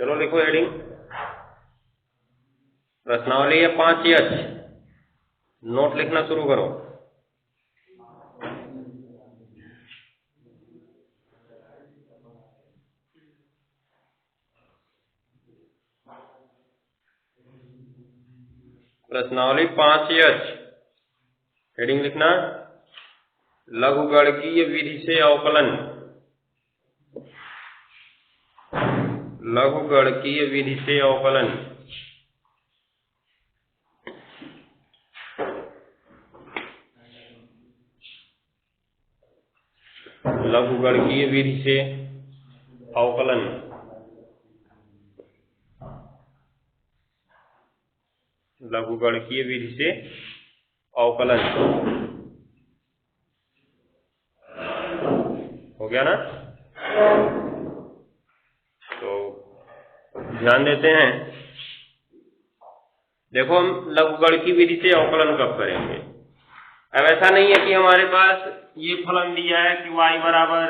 चलो लिखो हेडिंग, प्रश्नावली है 5H, नोट लिखना शुरू करो। प्रश्नावली 5H, हेडिंग लिखना लघुगणकीय विधि से अवकलन। लघुगणकीय विधि से अवकलन। लघुगणकीय विधि से अवकलन। लघुगणकीय विधि से अवकलन हो गया ना? तो ध्यान देते हैं, देखो हम लघुगणकीय विधि से अवकलन कब करेंगे। अब ऐसा नहीं है कि हमारे पास ये फलन दिया है कि y बराबर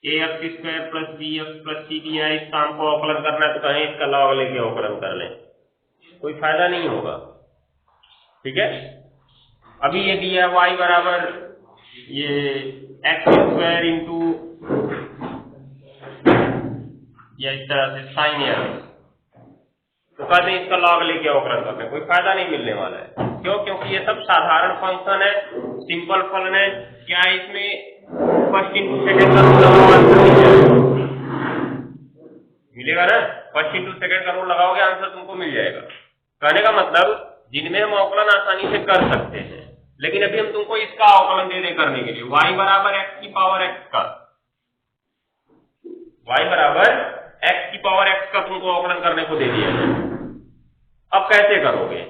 ax² plus bx plus c दिया है, इस काम को अवकलन करना है तो कहें इसका लॉग लेके अवकलन कर लें, कोई फायदा नहीं होगा। ठीक है, अभी ये दिया है y बराबर ये x² इंटू या इस तरह से साइन x, तो कहते हैं इसका लॉग लेके अवकलन करना, कोई फायदा नहीं मिलने वाला है। क्यों? क्योंकि ये सब साधारण फंक्शन है, सिंपल फलन है। क्या इसमें फर्स्ट इंटू सेकंड का रूल मिलेगा ना? फर्स्ट इंटू सेकंड का रूल लगाओगे आंसर तुमको मिल जाएगा। कहने का मतलब जिनमें हम अवकलन आसानी से कर सकते हैं, लेकिन अभी हम तुमको इसका अवकलन दे दे करने के लिए, y बराबर x की पावर x का, y बराबर x की पावर x का तुमको अवकलन करने को दे दिया है। अब कैसे करोगे?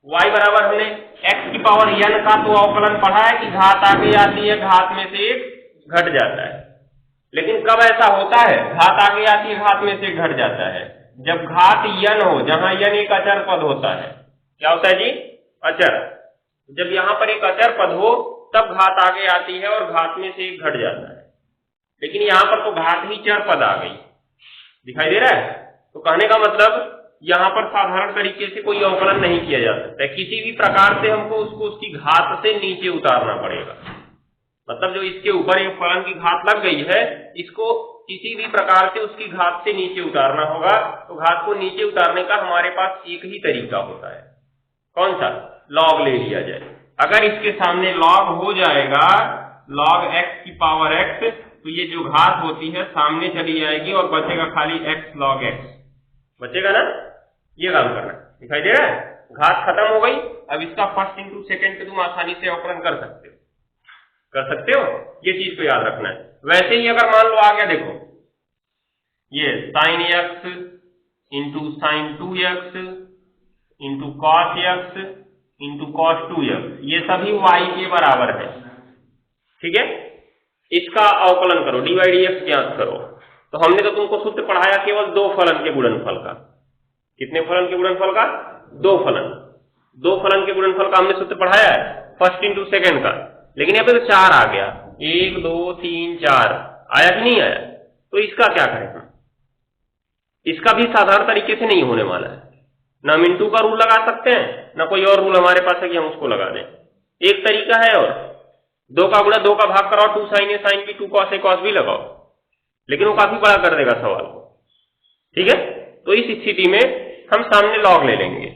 y बराबर हमने x की पावर n का तो अवकलन पढ़ा है कि घात आगे आती है, घात में से एक घट जाता है। लेकिन कब ऐसा होता है घात आगे आती है घात में से घट जाता है? जब घात n हो, जहां n एक अचर पद होता है। क्या होता है जी? अचर। जब यहां पर एक अचर पद हो तब घात आगे आती है और घात में से एक घट जाता है। लेकिन यहां पर तो घात ही चर पद आ गई, दिखाई दे रहा है? तो कहने का मतलब यहां पर साधारण तरीके से कोई अवकलन नहीं किया जा सकता है, किसी भी प्रकार से हमको उसको उसकी घात से नीचे उतारना पड़ेगा। मतलब जो इसके ऊपर एक फलन की घात लग गई है, इसको किसी भी प्रकार से उसकी घात से नीचे उतारना होगा। तो घात को नीचे उतारने का हमारे पास एक ही तरीका होता है, कौन सा? लॉग ले लिया जाए। अगर इसके सामने लॉग हो जाएगा, लॉग x की पावर x, तो ये जो घात होती है सामने चली जाएगी और बचेगा खाली x log x, बचेगा ना? ये काम करना, दिखाई दे रहा है? घात खत्म हो गई। अब इसका फर्स्ट इंटू सेकंड पे तुम आसानी से अवकलन कर सकते हो, कर सकते हो, ये चीज को याद रखना है। वैसे ही अगर मान लो आ गया, देखो ये sine x into sine 2x into cos x into cos 2x, ये सभी y के बराबर है। ठीक है, इसका अवकलन करो, dy dx ज्ञात करो। तो हमने तो तुमको सूत्र पढ़ाया केवल दो फलन के गुणनफल का। कितने फलन के गुणनफल का? दो फलन। दो फलन के गुणनफल का हमने सूत्र पढ़ाया है, फर्स्ट इंटू सेकंड का। लेकिन यहाँ पे तो 4 आ गया, 1 2 3 4 आया कि नहीं आया? तो इसका क्या करें हम? इसका भी साधारण तरीके से नहीं होने वाला है। ना हम इंटू का रूल लगा सकते हैं, ना कोई और रूल हमारे पास है कि हम उसको लगा दें। एक तरीका है, और 2 का गुणा 2 का भाग कराओ, 2 sin a sin b 2 cos a cos b लगाओ, लेकिन वो काफी बड़ा कर देगा सवाल को। ठीक है, तो इस स्थिति में हम सामने लॉग ले लेंगे।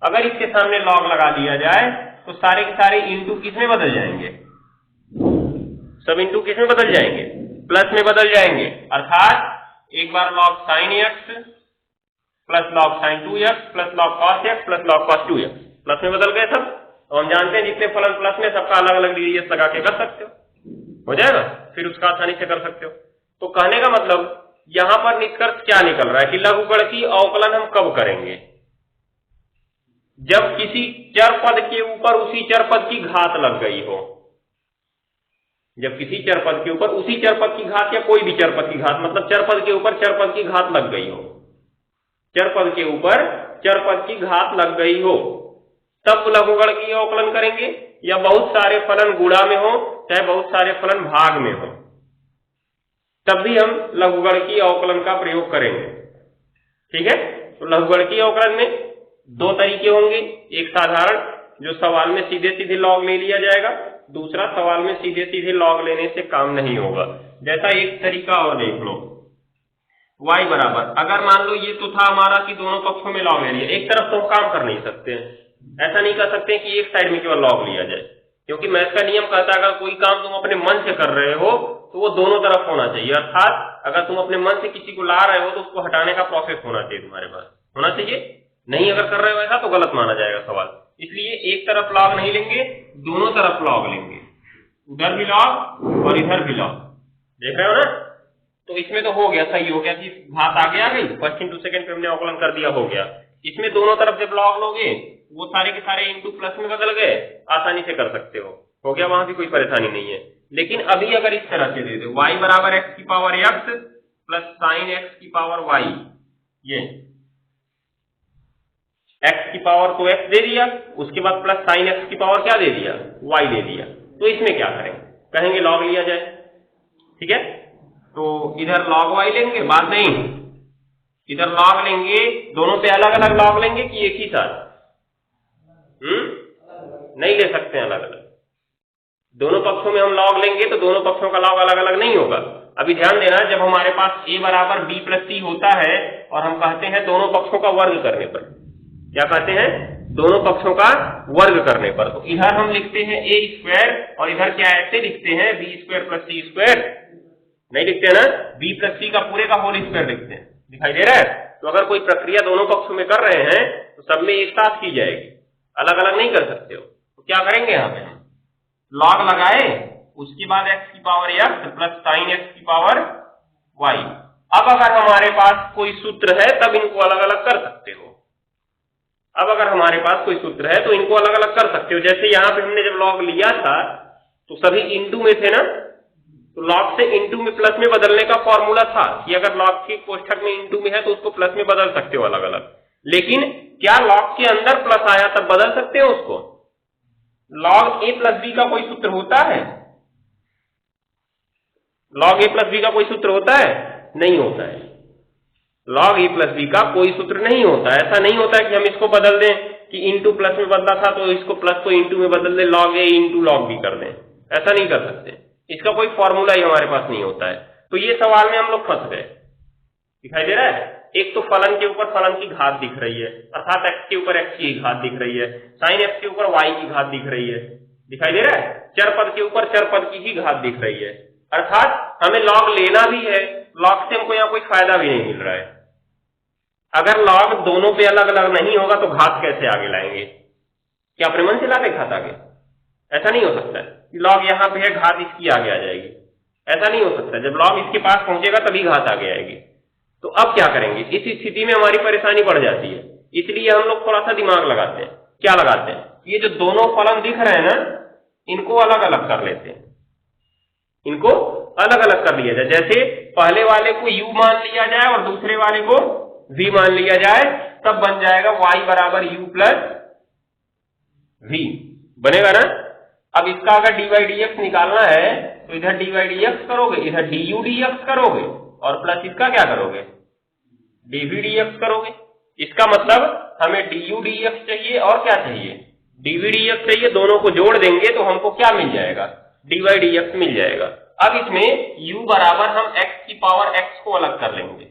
अगर इसके सामने लॉग लगा दिया जाए तो सारे के सारे इंटू किस में बदल जाएंगे? सब इंटू किस में बदल जाएंगे? प्लस में बदल जाएंगे। अर्थात एक बार log sin x plus log sin 2x plus log cos x plus log cos 2x, plus में बदल गए सब। तो हम जानते हैं जितने फलन प्लस में, सबका अलग अलग डिग्री लगा के कर सकते हो जाएगा, फिर उसका आसानी से कर सकते हो। तो कहने का मतलब यहां पर निष्कर्ष क्या निकल रहा है कि लघुगणकीय अवकलन हम कब करेंगे? जब किसी चर पद के ऊपर उसी चर पद की घात लग गई हो। जब किसी चर पद के ऊपर उसी चर पद की घात या कोई भी चर पद की घात, मतलब चर पद के ऊपर चर पद की घात लग गई हो, चर पद के ऊपर चर पद की घात लग गई हो, तब लघुगणकीय अवकलन करेंगे। या बहुत सारे फलन गुणा में हो चाहे बहुत सारे फलन भाग में हो, तब भी हम लघुगणकीय अवकलन का प्रयोग करेंगे। ठीक है, तो लघुगणकीय अवकलन में दो तरीके होंगे, एक साधारण जो सवाल में सीधे सीधे लॉग ले लिया जाएगा, दूसरा सवाल में सीधे सीधे लॉग लेने से काम नहीं होगा। जैसा एक तरीका और देख लो, y बराबर, अगर मान लो ये तो था हमारा कि दोनों पक्षों में लॉग ले लिया, एक तरफ तो हम काम कर नहीं सकते हैं, ऐसा नहीं कर सकते कि एक साइड में केवल लॉग लिया जाए, क्योंकि मैथ का नियम कहता है अगर कोई काम तुम अपने मन से कर रहे हो तो वो दोनों तरफ होना चाहिए, अर्थात अगर तुम अपने मन से किसी को ला रहे हो तो उसको हटाने का प्रोसेस होना चाहिए, तुम्हारे पास होना चाहिए। नहीं अगर कर रहे हो ऐसा तो गलत माना जाएगा सवाल, इसलिए एक तरफ लॉग नहीं लेंगे, दोनों तरफ लॉग लेंगे, उधर भी लॉग और इधर भी लॉग। देख रहे हो ना, तो इसमें तो हो गया, सही हो गया कि घात आगे आ गई, फर्स्ट इंटू सेकंड पे हमने अवकलन कर दिया, हो गया। इसमें दोनों तरफ जब लॉग लोगे वो सारे के सारे इंटू प्लस में बदल गए, आसानी से कर सकते हो गया, वहां भी कोई परेशानी नहीं है। लेकिन अभी अगर इस तरह से दे दो y बराबर x की power x plus sign x की पावर y, ये x की पावर तो x दे दिया, उसके बाद प्लस साइन x की पावर क्या दे दिया, y दे दिया, तो इसमें क्या करें, कहेंगे लॉग लिया जाए। ठीक है, तो इधर log y लेंगे, बात नहीं, इधर log लेंगे, दोनों पे अलग अलग log लेंगे कि एक ही साथ, नहीं ले सकते हैं अलग अलग, दोनों पक्षों में हम लॉग लेंगे तो दोनों पक्षों का लॉग अलग अलग नहीं होगा। अभी ध्यान देना, जब हमारे पास a बराबर b प्लस c होता है और हम कहते हैं दोनों पक्षों का वर्ग करने पर, क्या कहते हैं, दोनों पक्षों का वर्ग करने पर, तो इधर हम लिखते हैं a स्क्वायर और इधर क्या ऐसे लिखते हैं b square plus c square, नहीं लिखते हैं ना, b प्लस c का पूरे का होल स्क्वायर लिखते हैं, दिखाई दे रहा है। तो अगर कोई प्रक्रिया दोनों पक्षों में कर रहे हैं तो सब में एक साथ की जाएगी, अलग अलग नहीं कर सकते हो। तो क्या करेंगे, यहाँ पे हम लॉग लगाए, उसके बाद x की power x plus sign x की पावर y। अब अगर हमारे पास कोई सूत्र है तब इनको अलग अलग कर सकते हो, अब अगर हमारे पास कोई सूत्र है तो इनको अलग अलग कर सकते हो। जैसे यहाँ पे हमने जब लॉग लिया था तो सभी इंटू में थे ना, तो लॉग से इंटू में प्लस में बदलने का फॉर्मूला था कि अगर लॉग के कोष्ठक में इंटू में है तो उसको प्लस में बदल सकते हो अलग अलग, लेकिन क्या लॉग के अंदर प्लस आया तब बदल सकते हो उसको? लॉग ए प्लस बी का कोई सूत्र होता है? लॉग ए प्लस बी का कोई सूत्र होता है? नहीं होता है। लॉग ए प्लस बी का कोई सूत्र नहीं होता है। ऐसा नहीं होता है कि हम इसको बदल दें कि इंटू प्लस में बदला था तो इसको प्लस को इंटू में बदल दें, लॉग ए इंटू लॉग बी कर दें, ऐसा नहीं कर सकते। इसका कोई फॉर्मूला ही हमारे पास नहीं होता है। तो ये सवाल में हम लोग फंस गए, दिखाई दे रहा है। एक तो फलन के ऊपर फलन की घात दिख रही है, अर्थात x के ऊपर x की घात दिख रही है, साइन x के ऊपर y की घात दिख रही है, दिखाई दे रहा है। चर पद के ऊपर चर पद की ही घात दिख रही है, अर्थात हमें लॉग लेना भी है, लॉग से हमको यहाँ कोई फायदा भी नहीं मिल रहा है। अगर लॉग दोनों पे अलग अलग नहीं होगा तो घात कैसे आगे लाएंगे? क्या अपने मन से लाते घात आगे? ऐसा नहीं हो सकता है। लॉग यहाँ पे है, घात इसकी आगे आ जाएगी, ऐसा नहीं हो सकता। जब लॉग इसके पास पहुंचेगा तभी घात आगे आएगी। तो अब क्या करेंगे? इस स्थिति में हमारी परेशानी बढ़ जाती है, इसलिए हम लोग थोड़ा सा दिमाग लगाते हैं। क्या लगाते हैं? ये जो दोनों फलन दिख रहे हैं ना, इनको अलग अलग कर लेते हैं, इनको अलग अलग कर लिया जाए। जैसे पहले वाले को u मान लिया जाए और दूसरे वाले को v मान लिया जाए, तब बन जाएगा y बराबर u प्लस v, बनेगा ना। अब इसका अगर dy dx निकालना है तो इधर dy dx करोगे, इधर du dx करोगे और प्लस इसका क्या करोगे? dv dx करोगे। इसका मतलब हमें du dx चाहिए और क्या चाहिए? dv dx चाहिए। दोनों को जोड़ देंगे तो हमको क्या मिल जाएगा? dy dx मिल जाएगा। अब इसमें u बराबर हम x की पावर x को अलग कर लेंगे।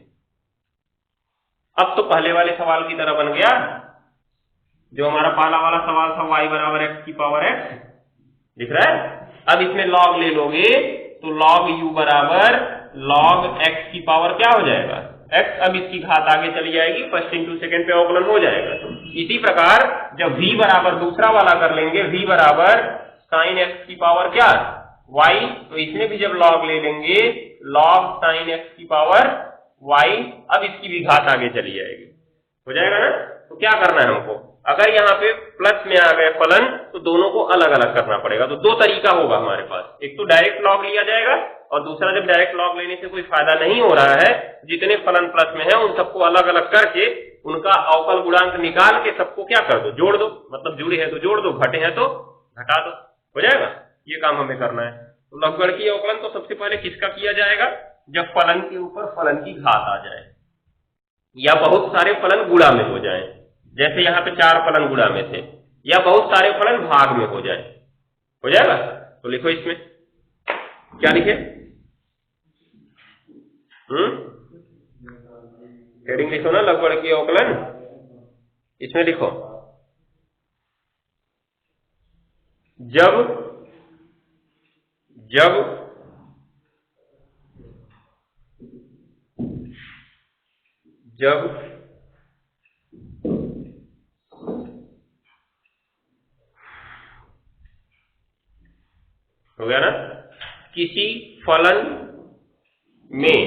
अब तो पहले वाले सवाल की तरह बन गया, जो हमारा पहला वाला सवाल था y बराबर x की पावर x, दिख रहा है। अब इसमें log ले लोगे तो log u बराबर log x की पावर क्या हो जाएगा? x। अब इसकी घात आगे चली जाएगी, फर्स्ट इंटू सेकेंड पे अवकलन हो जाएगा। इसी प्रकार जब v बराबर दूसरा वाला कर लेंगे, v बराबर साइन x की पावर क्या? y, तो इसमें भी जब log ले लेंगे log साइन x की पावर y, अब इसकी भी घात आगे चली जाएगी, हो जाएगा ना। तो क्या करना है हमको? अगर यहाँ पे प्लस में आ गए फलन तो दोनों को अलग अलग करना पड़ेगा। तो दो तरीका होगा हमारे पास, एक तो डायरेक्ट लॉग लिया जाएगा और दूसरा जब डायरेक्ट लॉग लेने से कोई फायदा नहीं हो रहा है, जितने फलन प्लस में है उन सबको अलग अलग करके उनका अवकल गुणांक निकाल के सबको क्या कर दो? जोड़ दो। मतलब जुड़े हैं तो जोड़ दो, घटे हैं तो घटा दो, हो जाएगा। ये काम हमें करना है। तो लघुगणकीय अवकलन तो सबसे पहले किसका किया जाएगा? जब फलन के ऊपर फलन की घात आ जाए या बहुत सारे फलन गुणा में हो जाए, जैसे यहाँ पे 4 फलन गुणा में थे, या बहुत सारे फलन भाग में हो जाए, हो जाएगा। तो लिखो इसमें क्या लिखे, हेडिंग लिखो ना, लघुगणकीय अवकलन। इसमें लिखो जब जब जब हो गया ना, किसी फलन में,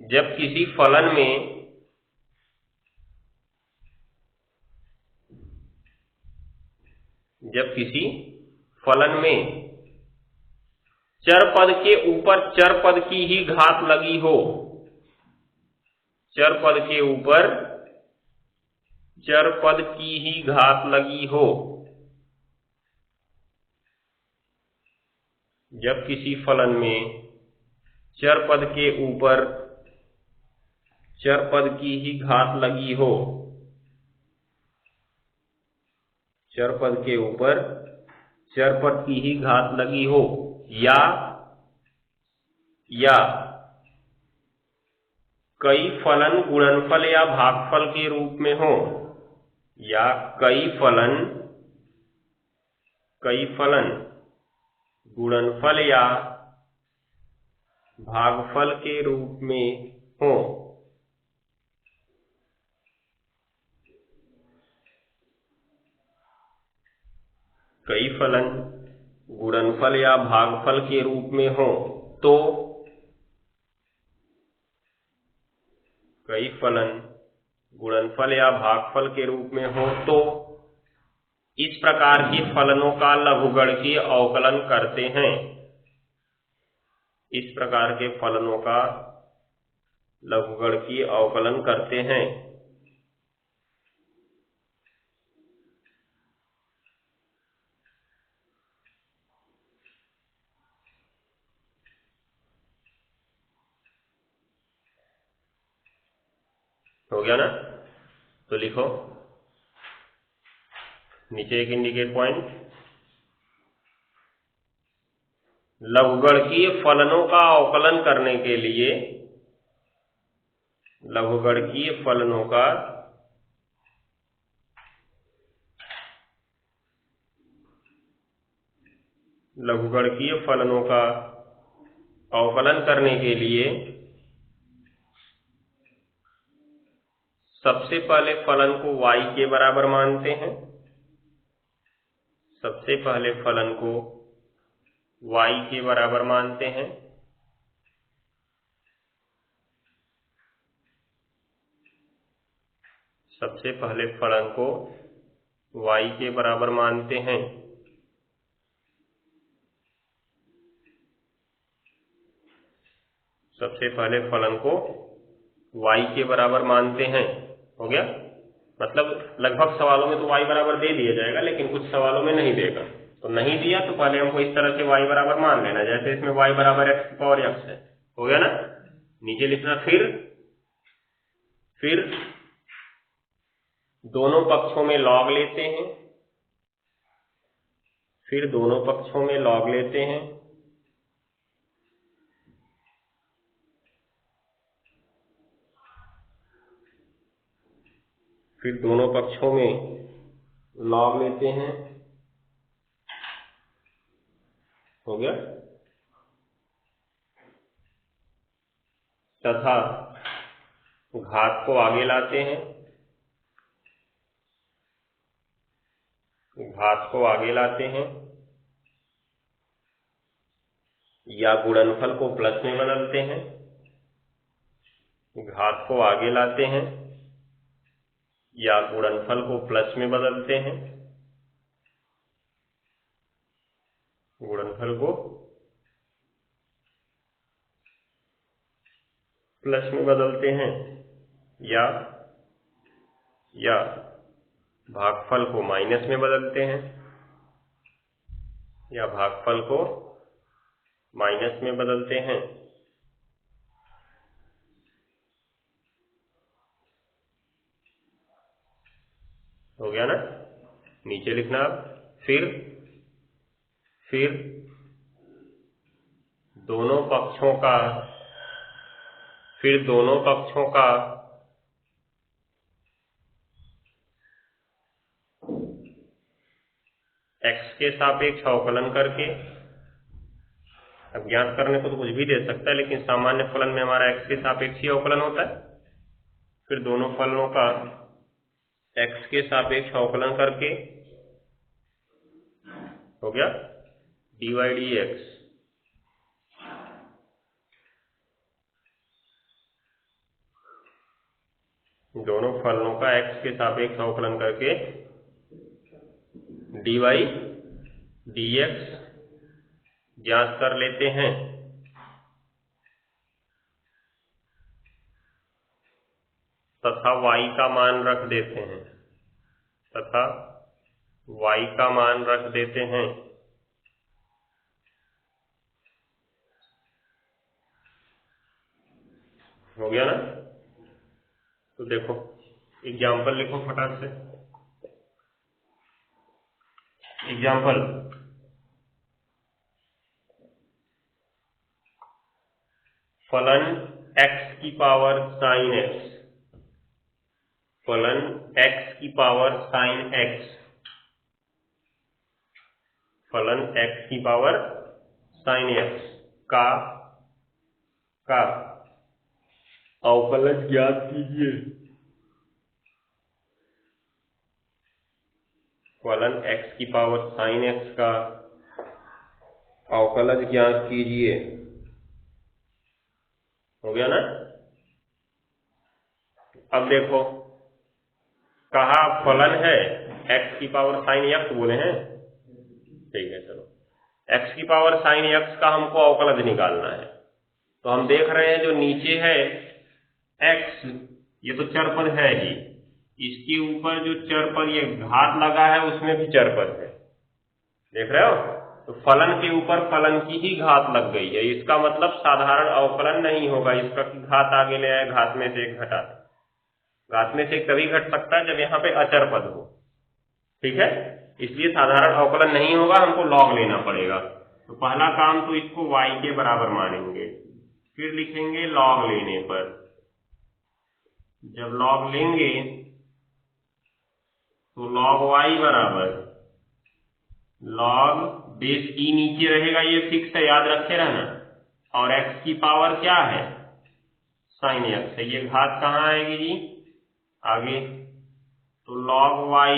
जब किसी फलन में चर पद के ऊपर चर पद की ही घात लगी हो, चर पद के ऊपर चर पद की ही घात लगी हो, जब किसी फलन में चर पद के ऊपर चर पद की ही घात लगी हो, चर पद के ऊपर चर पद की ही घात लगी हो, या कई फलन गुणनफल या भागफल के रूप में हो, या कई फलन गुणनफल या भागफल के रूप में हो, कई फलन गुणनफल या भागफल के रूप में हो, तो कई फलन गुणनफल या भागफल के रूप में हो तो इस प्रकार के फलनों का लघुगणकीय अवकलन करते हैं, इस प्रकार के फलनों का लघुगणकीय अवकलन करते हैं। हो गया ना, तो लिखो नीचे एक इंडिकेट पॉइंट, लघुगणकीय फलनों का अवकलन करने के लिए लघुगणकीय फलनों का अवकलन करने के लिए सबसे पहले फलन को y के बराबर मानते हैं, सबसे पहले फलन को y के बराबर मानते हैं, सबसे पहले फलन को y के बराबर मानते हैं। सबसे पहले फलन को y के बराबर मानते हैं। हो गया, मतलब लगभग सवालों में तो y बराबर दे दिया जाएगा, लेकिन कुछ सवालों में नहीं देगा। तो नहीं दिया तो पहले हमको इस तरह से y बराबर मान लेना, जैसे इसमें y बराबर x की पावर x है। हो गया ना, नीचे लिखना फिर दोनों पक्षों में लॉग लेते हैं, फिर दोनों पक्षों में लॉग लेते हैं, फिर दोनों पक्षों में लॉग लेते हैं। हो गया, तथा घात को आगे लाते हैं, घात को आगे लाते हैं, या गुणनफल को प्लस में बदलते हैं, घात को आगे लाते हैं या गुणनफल को प्लस में बदलते हैं, गुणनफल को प्लस में बदलते हैं, या भागफल को माइनस में बदलते हैं, या भागफल को माइनस में बदलते हैं। हो गया ना, नीचे लिखना अब। फिर दोनों पक्षों का x के सापेक्ष अवकलन करके, अब ज्ञात करने को तो कुछ भी दे सकता है, लेकिन सामान्य फलन में हमारा x के सापेक्ष ही अवकलन होता है। फिर दोनों फलनों का x के सापेक्ष अवकलन करके हो गया dy dx। दोनों फलनों का x के सापेक्ष अवकलन करके dy dx ज्ञात कर लेते हैं। तथा y का मान रख देते हैं। हो गया ना। तो देखो एग्जाम्पल लिखो फटाक से। एग्जाम्पल, फलन x की पावर sin x, फलन x की पावर sin x, फलन x की पावर sin x का अवकलज ज्ञात कीजिए। फलन x की पावर sin x का अवकलज ज्ञात कीजिए। हो गया ना। अब देखो, कहा फलन है x की पावर sin x बोले हैं, ठीक है। चलो x की पावर sin x का हमको अवकलज निकालना है। तो हम देख रहे हैं जो नीचे है x, ये तो चरपद है ही, इसके ऊपर जो चरपद ये घात लगा है उसमें भी चरपद है, देख रहे हो। तो फलन के ऊपर फलन की ही घात लग गई है, इसका मतलब साधारण अवकलन नहीं होगा। इसका घात आगे ले आए, घात में से एक घटा दे। घात में से एक तभी घट सकता है जब यहाँ पे अचर पद हो, ठीक है। इसलिए साधारण अवकलन नहीं होगा, हमको लॉग लेना पड़ेगा। तो पहला काम तो इसको y के बराबर मानेंगे, फिर लिखेंगे लॉग लेने पर। जब लॉग लेंगे तो लॉग y बराबर लॉग बेस ई नीचे रहेगा, ये फिक्स है, याद रखे रहना। और x की पावर क्या है sin x है, ये घात कहाँ आएगी जी आगे। तो log y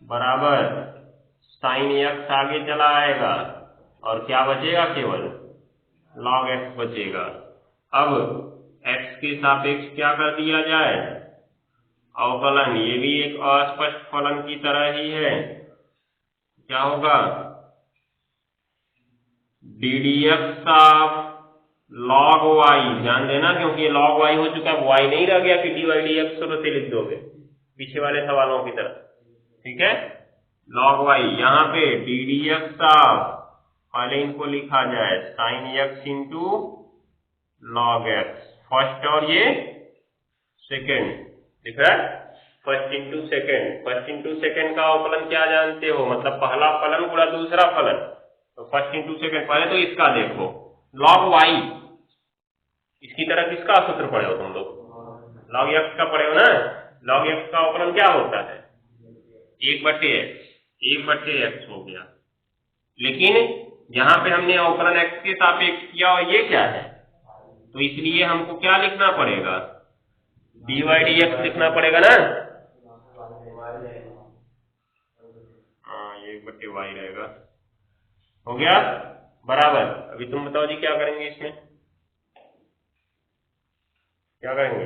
बराबर sin x आगे चला आएगा और क्या बचेगा, केवल log x बचेगा। अब x के सापेक्ष क्या कर दिया जाए, अवकलन। ये भी एक अस्पष्ट फलन की तरह ही है। क्या होगा, ddx ऑफ log y, ध्यान देना क्योंकि ये log y हो चुका, y नहीं रह गया कि dy dx शुरू से लिख दोगे पीछे वाले सवालों की तरह, ठीक है। log y यहाँ पे ddx ऑफ, पहले इनको लिखा जाए sin x into log x, first और ये सेकेंड, दिख रहा है। फर्स्ट इंटू सेकेंड का अवकलन क्या जानते हो, मतलब पहला फलन गुणा दूसरा फलन। तो फर्स्ट इंटू सेकेंड, पहले तो इसका देखो log y, इसकी तरह किसका सूत्र पढ़े हो तुम लोग, log x का पढ़े हो ना। log x का अवकलन क्या होता है, 1/x हो गया। लेकिन यहाँ पे हमने अवकलन x के सापेक्ष किया और ये क्या है, तो इसलिए हमको क्या लिखना पड़ेगा, dy dx लिखना पड़ेगा ना। हाँ, ये 1/y रहेगा। हो गया बराबर। अभी तुम बताओ जी क्या करेंगे इसमें, क्या करेंगे।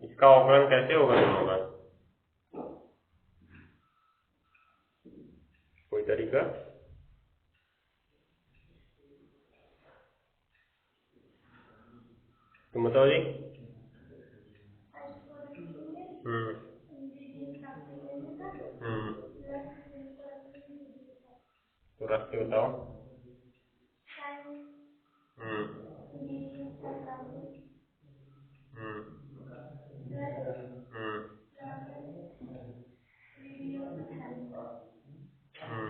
इसका अवकलन कैसे होगा दोनों का, कोई तरीका। तुम बताओ जी। तो रख के बताओ। हम्म हम्म हम्म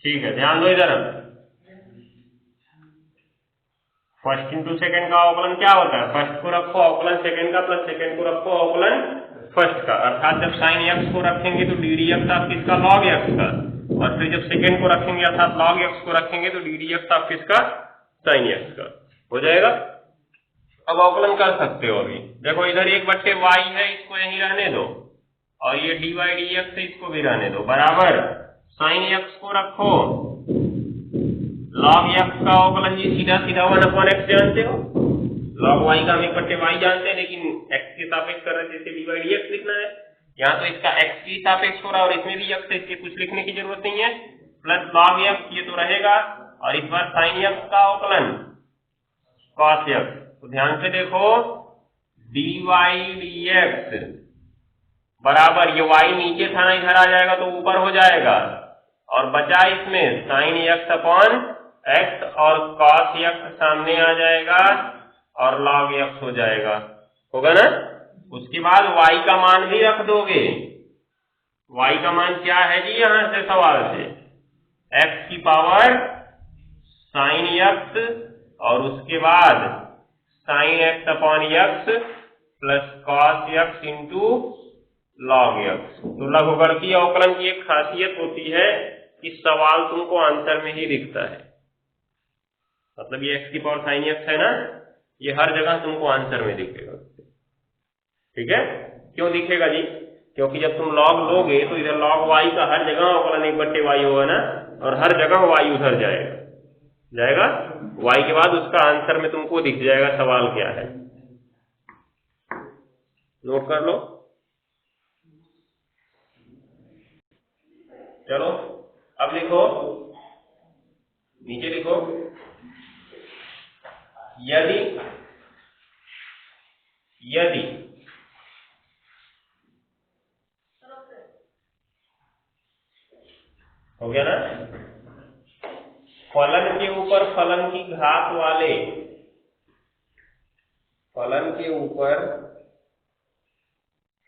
ठीक है, ध्यान दो इधर। फर्स्ट इंटू सेकेंड का अवकलन क्या होता है? फर्स्ट को रखो अवकलन सेकेंड का प्लस सेकेंड को रखो अवकलन फर्स्ट का, अर्थात जब साइन एक्स को रखेंगे तो डी डी एक्स आप किसका? लॉग एक्स का, और फिर जब सेकेंड को रखेंगे अर्थात लॉग एक्स को रखेंगे तो डी डी एक्स आप किसका? साइन एक्स का। हो जाएगा। अब अवकलन कर सकते हो। अभी देखो इधर 1/y है, इसको यहीं रहने दो, और ये dy dx है, इसको भी रहने दो, बराबर साइन एक्स को रखो, लॉग एक्स का अवकलन जी सीधा सीधा 1/x जानते हो, लॉग y का हम 1/y जानते हैं, लेकिन x के सापेक्ष कर रहे थे, इसे dy dx लिखना है। यहाँ तो इसका x के सापेक्ष हो रहा है और इसमें भी x है, इसके कुछ लिखने की जरूरत नहीं है, प्लस लॉग x ये तो रहेगा, और इस बार साइन x का अवकलन cos x। तो ध्यान से देखो, dy dx बराबर ये y नीचे था ना, इधर आ जाएगा तो ऊपर हो जाएगा, और बचा इसमें साइन x अपॉन x, और cos x सामने आ जाएगा और log x हो जाएगा, होगा ना। उसके बाद y का मान भी रख दोगे। y का मान क्या है जी? यहां से सवाल से x की पावर साइन x, और उसके बाद sine x upon x plus cos x into log x। तो लघुगणकीय अवकलन की एक खासियत होती है कि सवाल तुमको आंसर में ही दिखता है, मतलब ये x की पावर साइन x है ना, ये हर जगह तुमको आंसर में दिखेगा। ठीक है, क्यों दिखेगा जी? क्योंकि जब तुम log लोगे तो इधर log y का हर जगह अवकलन 1/y होगा ना, और हर जगह y उधर जाएगा, y के बाद उसका आंसर में तुमको दिख जाएगा सवाल क्या है। नोट कर लो। चलो अब लिखो, नीचे लिखो, यदि हो गया ना, फलन के ऊपर फलन की घात वाले, फलन के ऊपर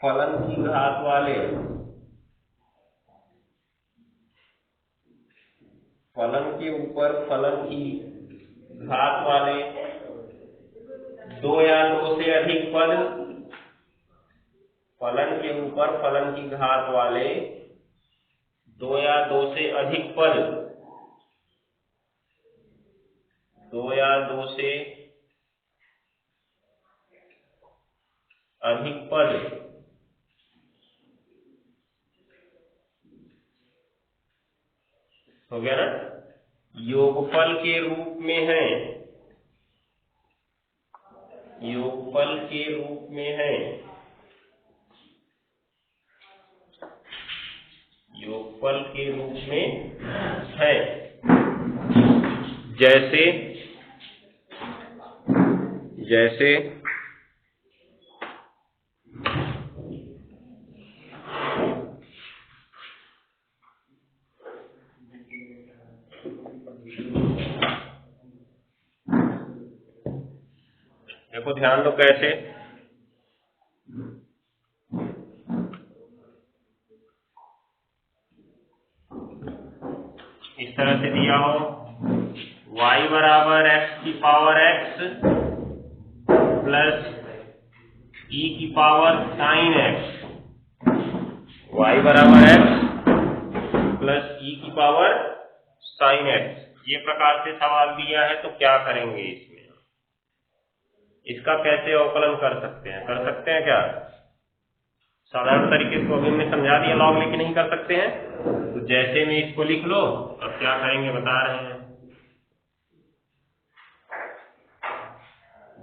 फलन की घात वाले, फलन के ऊपर फलन की घात वाले 2 या 2 से अधिक पद, फलन के ऊपर फलन की घात वाले 2 या 2 से अधिक पद, 2 या 2 से अधिक पद हो गया ना, योगफल के रूप में है, योगफल के रूप में है, योगफल के रूप में है, जैसे देखो, ध्यान दो कैसे। इस तरह से दिया हो, y बराबर x की पावर x प्लस e की पावर साइन x, y बराबर x प्लस e की पावर साइन x, ये प्रकार से सवाल दिया है, तो क्या करेंगे इसमें? इसका कैसे अवकलन कर सकते हैं क्या? साधारण तरीके से अभी हमने समझा दिया, लॉग लेके नहीं कर सकते हैं, तो जैसे में इसको लिख लो। अब क्या करेंगे बता रहे हैं,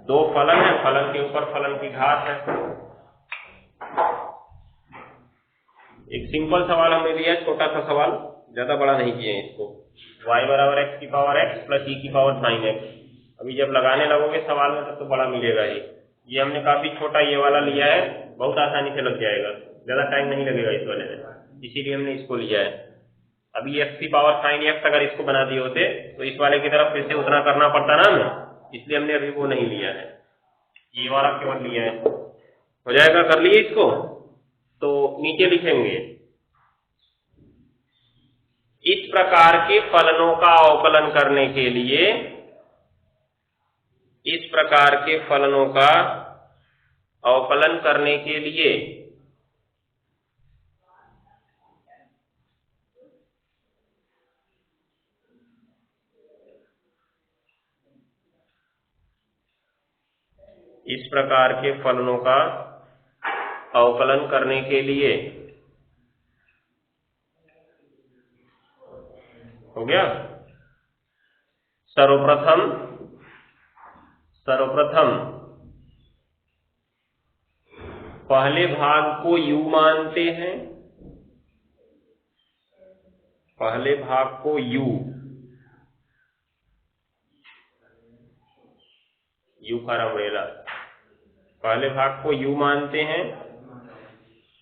2 फलन है, फलन के ऊपर फलन की घात है। एक सिंपल सवाल हमने लिया, छोटा सा सवाल, ज्यादा बड़ा नहीं किए इसको। y बराबर x की पावर x प्लस e की पावर साइन x। अभी जब लगाने लगोगे सवाल में तो बड़ा मिलेगा ही। ये हमने काफी छोटा ये वाला लिया है, बहुत आसानी से लग जाएगा, ज्यादा टाइम नहीं लगेगा इस वाले में, इसीलिए हमने इसको लिया है। अभी x की पावर साइन x अगर इसको बना दिए होते तो इस वाले की तरफ फिर से उतना करना पड़ता ना हमें, इसलिए हमने अभी वो नहीं लिया है, ये वाला केवल लिया है। हो जाएगा, कर लिए इसको। तो नीचे लिखेंगे इस प्रकार के फलनों का अवकलन करने के लिए, इस प्रकार के फलनों का अवकलन करने के लिए इस प्रकार के फलनों का अवकलन करने के लिए, हो गया। सर्वप्रथम पहले भाग को u मानते हैं, पहले भाग को u फॉर अम्ब्रेला, पहले भाग को u मानते हैं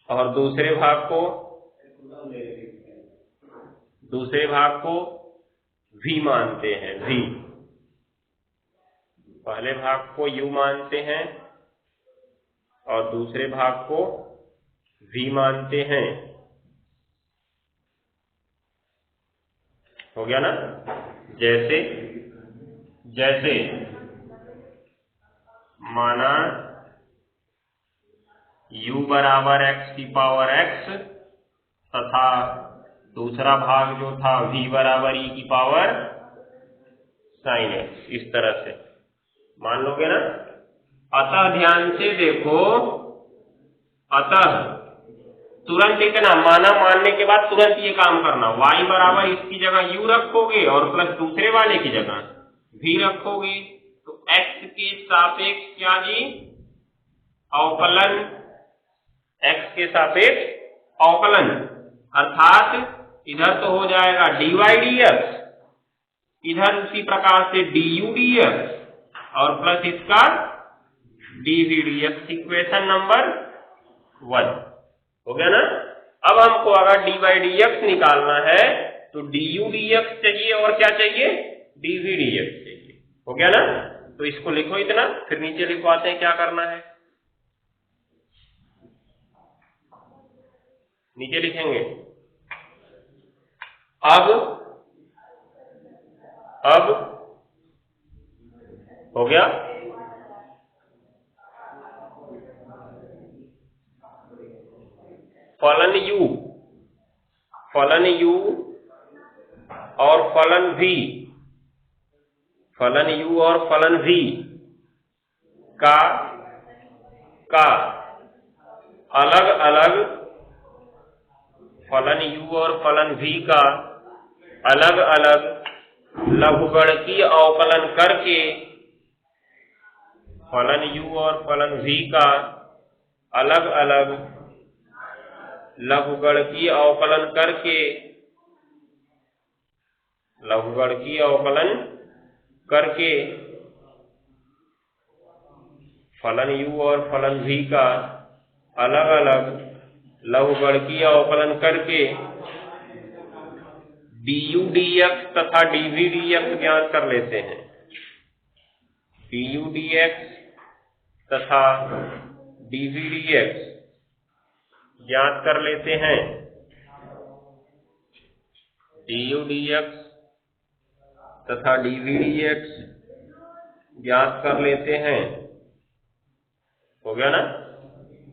और दूसरे भाग को v मानते हैं, v। पहले भाग को u मानते हैं और दूसरे भाग को v मानते हैं, हो गया ना। जैसे माना u बराबर x की पावर x तथा दूसरा भाग जो था v बराबर e की पावर sin x, इस तरह से मान लोगे ना। अतः ध्यान से देखो, अतः तुरंत लिखना, माना मानने के बाद तुरंत ये काम करना, y बराबर इसकी जगह u रखोगे और प्लस दूसरे वाले की जगह v रखोगे, तो x के सापेक्ष क्या जी, अवकलन, x के सापेक्ष अवकलन, अर्थात इधर तो हो जाएगा dy dx, इधर उसी प्रकार से du dx और प्लस इसका dv dx, इक्वेशन नंबर 1, हो गया ना। अब हमको अगर dy dx निकालना है तो du dx चाहिए और क्या चाहिए, dv dx चाहिए, हो गया ना। तो इसको लिखो इतना, फिर नीचे लिखवाते हैं क्या करना है। नीचे लिखेंगे अब हो गया, फलन u और फलन v, फलन u और फलन v का अलग अलग, फलन u और फलन v का अलग अलग लघुगणकीय अवकलन करके, फलन u और फलन v का अलग अलग लघुगणकीय अवकलन करके, लघुगणकीय अवकलन करके फलन u और फलन v का अलग अलग लघुगणकीय अवकलन करके du dx तथा dv dx ज्ञात कर लेते हैं, du dx तथा dv dx ज्ञात कर लेते हैं, du dx तथा dv dx ज्ञात कर लेते हैं, हो गया ना।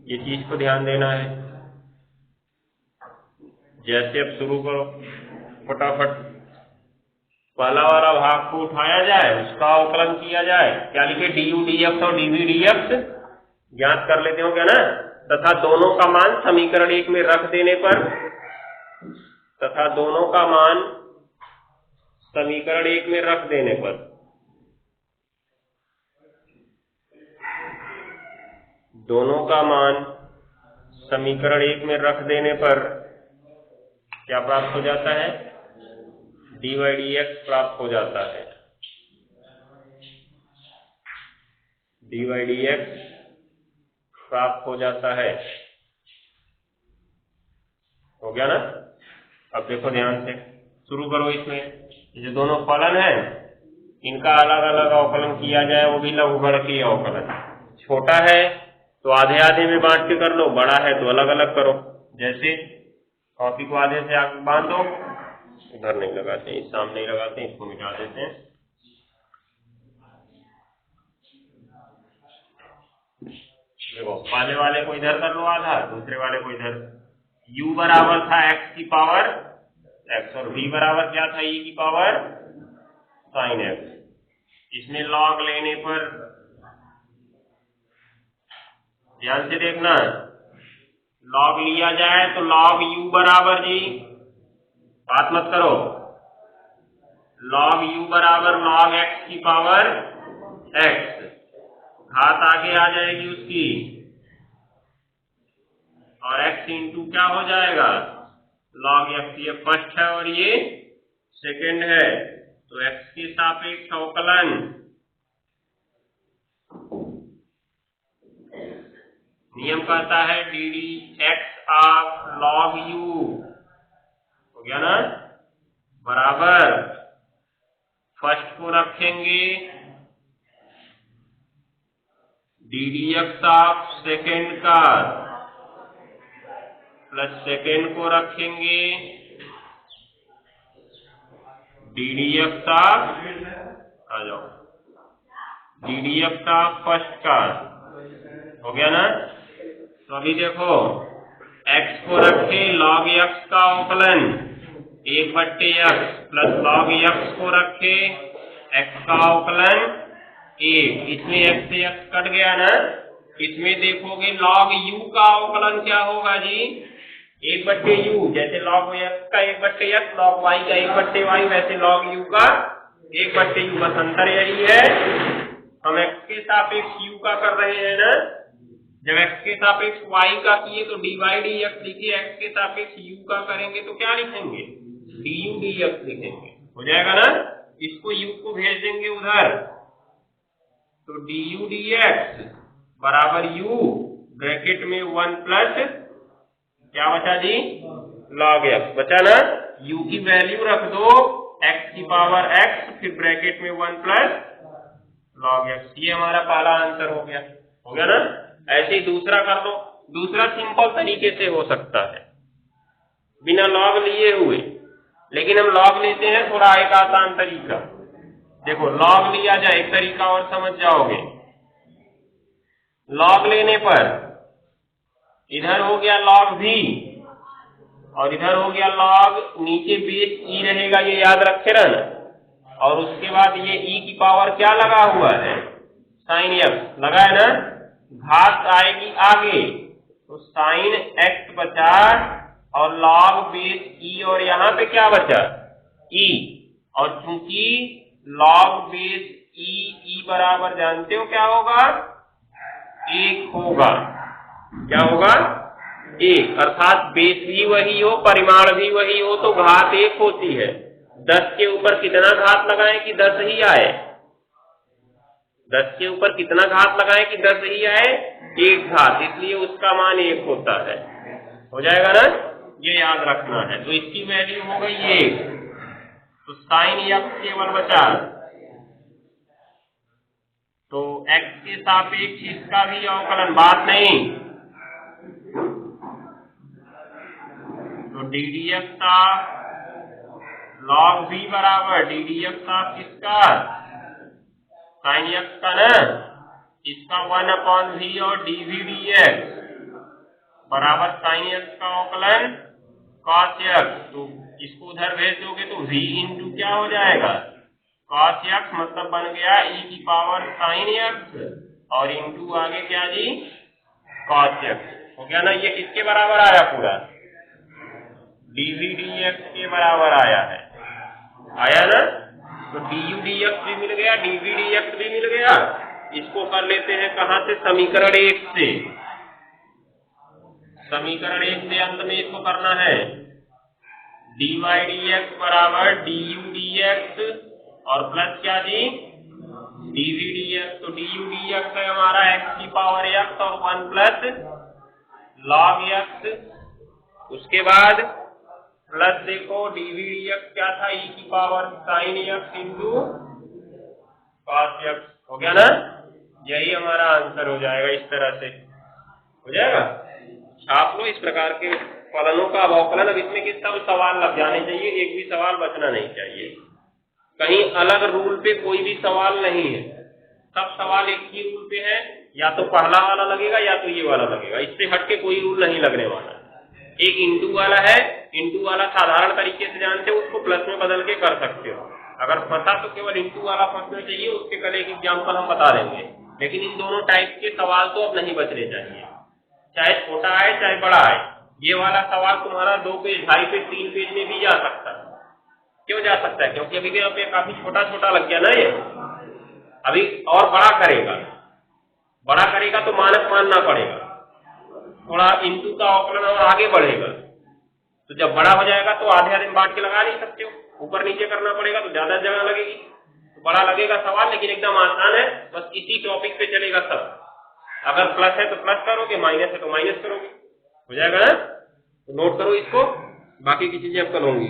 ये चीज को ध्यान देना है। जैसे अब शुरू करो फटाफट, पहला वाला भाग को उठाया जाए, उसका अवकलन किया जाए, क्या लिखे, du dx और dv dx ज्ञात कर लेते हो क्या ना, तथा दोनों का मान समीकरण 1 में रख देने पर, तथा दोनों का मान समीकरण 1 में रख देने पर, दोनों का मान समीकरण 1 में रख देने पर क्या प्राप्त हो जाता है, dy dx प्राप्त हो जाता है, dy dx प्राप्त हो जाता है, हो गया ना। अब देखो ध्यान से, शुरू करो इसमें, ये जो दोनों फलन है इनका अलग अलग अवकलन किया जाए, वो भी लघुगणकीय अवकलन। छोटा है तो आधे आधे में बांट के कर लो, बड़ा है तो अलग अलग करो। जैसे कॉपी को आधे से आगे बांध दो, इधर नहीं लगाते, इस सामने ही लगाते हैं, इसको मिटा देते हैं। देखो पहले वाले को इधर कर लो आधा, दूसरे वाले को इधर। u बराबर था x की पावर x और v बराबर क्या था e की पावर sin x। इसमें log लेने पर ध्यान से देखना, log लिया जाए तो log u बराबर जी, बात मत करो, log u बराबर log x की पावर x, घात आगे आ जाएगी उसकी, और x इंटू क्या हो जाएगा log x। ये फर्स्ट है और ये सेकंड है, तो x के सापेक्ष अवकलन नियम कहता है dd x of log u, हो गया ना, बराबर फर्स्ट को रखेंगे dd x ऑफ सेकंड का, प्लस सेकंड को रखेंगे dd x ऑफ, आ जाओ, dd x ऑफ फर्स्ट का, हो गया ना। तो अभी देखो x को रखे log x का अवकलन 1/x प्लस log x को रखे x का अवकलन 1, इसमें x से x कट गया ना। इसमें देखोगे log u का अवकलन क्या होगा जी 1/u, जैसे log x का 1/x, log y का 1/y, वैसे log u का 1/u। बस अंतर यही है, हम x के सापेक्ष u का कर रहे हैं ना, जब x के सापेक्ष y का किए तो dy dx लिखिए, x के सापेक्ष u का करेंगे तो क्या लिखेंगे du dx लिखेंगे, हो जाएगा ना। इसको u को भेज देंगे उधर, तो du dx बराबर u ब्रैकेट में 1 प्लस क्या बचा जी log x बचा ना। u की वैल्यू रख दो x की पावर x, फिर ब्रैकेट में 1 प्लस log x। ये हमारा पहला आंसर हो गया ना। ऐसे ही दूसरा कर लो, दूसरा सिंपल तरीके से हो सकता है बिना लॉग लिए हुए, लेकिन हम लॉग लेते हैं थोड़ा एक आसान तरीका। देखो लॉग लिया जाए, एक तरीका और समझ जाओगे। लॉग लेने पर इधर हो गया log v और इधर हो गया log, नीचे बेस e रहेगा, ये याद रखे रहना। और उसके बाद ये e की पावर क्या लगा हुआ है sin x लगा है ना, घात आएगी आगे तो sin x बचा और log बेस e, और यहाँ पे क्या बचा e, और चूंकि log बेस e बराबर जानते हो क्या होगा 1 होगा, क्या होगा 1, अर्थात बेस भी वही हो परिमाण भी वही हो तो घात 1 होती है। 10 के ऊपर कितना घात लगाएं कि 10 ही आए, 10 के ऊपर कितना घात लगाएं कि 10 ही आए, 1 घात, इसलिए उसका मान 1 होता है, हो जाएगा ना, ये याद रखना है। तो इसकी वैल्यू हो गई 1, तो sin x केवल बचा, तो x के सापेक्ष इसका भी अवकलन, बात नहीं, तो ddx ऑफ log v बराबर ddx ऑफ किसका sin x का ना, इसका 1/v और dv dx बराबर sin x का अवकलन cos x। तो इसको उधर भेज दोगे तो v इंटू क्या हो जाएगा cos x, मतलब बन गया e की पावर sin x और इंटू आगे क्या जी cos x, हो गया ना। ये किसके बराबर आया, पूरा dv dx के बराबर आया है, आया ना। तो du dx भी मिल गया, dv dx भी मिल गया। इसको कर लेते हैं कहां से, समीकरण 1 से, समीकरण 1 से अंत में इसको करना है dy dx बराबर du dx और प्लस क्या जी dv dx। तो du dx है हमारा x की पावर x और 1 प्लस log x, उसके बाद प्लस देखो dv dx क्या था e की power sin x into cos x हो गया ना, यही हमारा आंसर हो जाएगा। इस तरह से हो जाएगा। छाप लो इस प्रकार के फलनों का अवकलन। अब इसमें कि सब सवाल लग जाने चाहिए, एक भी सवाल बचना नहीं चाहिए, कहीं अलग रूल पे कोई भी सवाल नहीं है, सब सवाल एक ही रूल पे है, या तो पहला वाला लगेगा या तो ये वाला लगेगा, इससे हटके कोई रूल नहीं लगने वाला। एक इंटू वाला है, इंटू वाला साधारण तरीके से जानते हो, उसको प्लस में बदल के कर सकते हो। अगर फंसा तो केवल इंटू वाला फंसना चाहिए, उसके कल एक एग्जाम्पल हम बता देंगे। लेकिन इन दोनों टाइप के सवाल तो अब नहीं बचने चाहिए, चाहे छोटा आए चाहे बड़ा आए। ये वाला सवाल तुम्हारा 2 पेज, 2.5 पेज, 3 पेज में भी जा सकता है। क्यों जा सकता है? क्योंकि अभी भी यहाँ पे काफी छोटा छोटा लग गया ना ये, अभी और बड़ा करेगा, बड़ा करेगा तो मानक मानना पड़ेगा, थोड़ा इंटू का अवकलन और आगे बढ़ेगा। तो जब बड़ा हो जाएगा तो आधे आधे बांट के लगा नहीं सकते हो, ऊपर नीचे करना पड़ेगा तो ज्यादा जगह लगेगी, तो बड़ा लगेगा सवाल, लेकिन एकदम आसान है, बस इसी टॉपिक पे चलेगा सब। अगर प्लस है तो प्लस करोगे, माइनस है तो माइनस करोगे, हो जाएगा ना। तो नोट करो इसको, बाकी की चीजें अब कल होंगी।